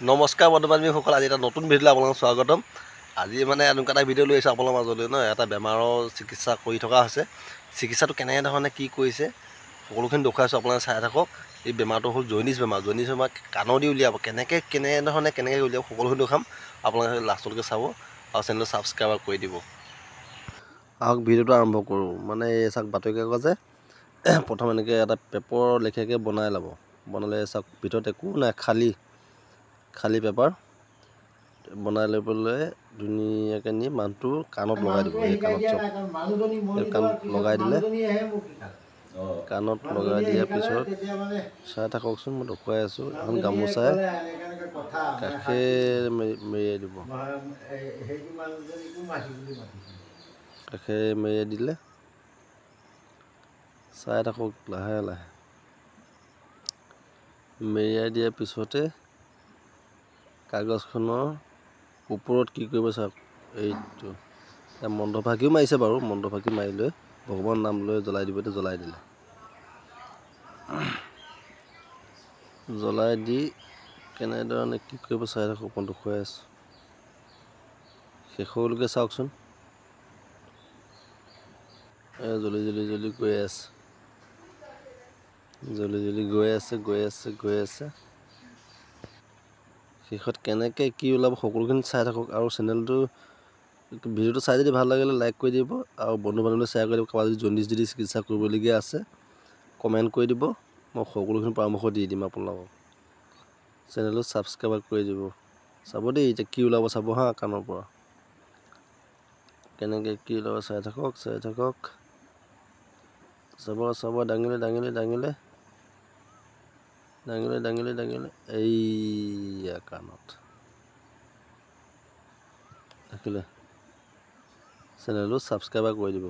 নমস্কাৰ বন্ধু-বান্ধৱীসকল, আজি এটা নতুন ভিডিঅ'লৈ আপোনালোকক স্বাগতম। আজি মানে এনেকুৱা এটা ভিডিঅ' লৈ আহিছোঁ আপোনালোকৰ মাজলৈ এটা বেমাৰৰ চিকিৎসা কৰি থকা হৈছে। চিকিৎসাটো কেনেধৰণে কি কৰিছে সকলোখিনি দেখুৱাইছোঁ, আপোনালোকে চাই থাকক। এই বেমাৰটো হ'ল জণ্ডিছ বেমাৰ। জণ্ডিছ বেমাৰ কাণৰ দি উলিয়াব, কেনেকৈ উলিয়াব সকলোখিনি দেখাম। আপোনালোকে লাষ্টলৈকে চাব আৰু চেনেলটো ছাবস্ক্ৰাইব কৰি দিব। আহক ভিডিঅ'টো আৰম্ভ কৰোঁ। মানে এই চাওক, বাতৰি কাগজে প্ৰথম এনেকৈ এটা পেপাৰ লেখীয়াকৈ বনাই ল'ব। বনালে চাওক, ভিতৰত একো নাই, খালী পেপাৰ বনাই লৈ পেলাই ধুনীয়াকৈ নি মানুহটো কাণত লগাই দিব। এই কাণত কাণত লগাই দিলে, কাণত লগাই দিয়াৰ পিছত চাই থাককচোন, মই দেখুৱাই আছোঁ। এখন গামোচাই কাষেৰে মেৰিয়াই দিব। কাষেৰে মেৰিয়াই দিলে, চাই থাকক লাহে লাহে। মেৰিয়াই দিয়াৰ পিছতে কাগজখনৰ ওপৰত কি কৰিব চাওক, এইটো মন্ত্ৰফাঁকিও মাৰিছে বাৰু। মন্ত্ৰফাঁকি মাৰি লৈ ভগৱানৰ নাম লৈ জ্বলাই দিবতো জ্বলাই দিলে। জ্বলাই দি কেনেধৰণে কি কৰিব চাই থাকক, মই দেখুৱাই আছোঁ। শেষলৈকে চাওকচোন, জ্বলি জ্বলি জ্বলি গৈ আছে, জ্বলি জ্বলি গৈ আছে, গৈ আছে, গৈ আছে। শেষত কেনেকৈ কি ওলাব সকলোখিনি চাই থাকক। আৰু চেনেলটো ভিডিঅ'টো চাই যদি ভাল লাগিলে লাইক কৰি দিব, আৰু বন্ধু বান্ধৱীলৈ শ্বেয়াৰ কৰি দিব। কাৰোবাৰ যদি জণ্ডিছ যদি চিকিৎসা কৰিবলগীয়া আছে কমেণ্ট কৰি দিব, মই সকলোখিনি পৰামৰ্শ দি দিম আপোনালোকক। চেনেলটো ছাবস্ক্ৰাইব কৰি দিব। চাব দেই, এতিয়া কি ওলাব চাব হা, কাণৰ পৰা কেনেকৈ কি ওলাব চাই থাকক, চাই থাকক, চাব চাব। দাঙিলে দাঙিলে দাঙিলে দাঙিলে দাঙিলে দাঙিলে, এইয়া কাণত দেখিলে। চেনেলটো ছাবস্ক্ৰাইব কৰি দিব।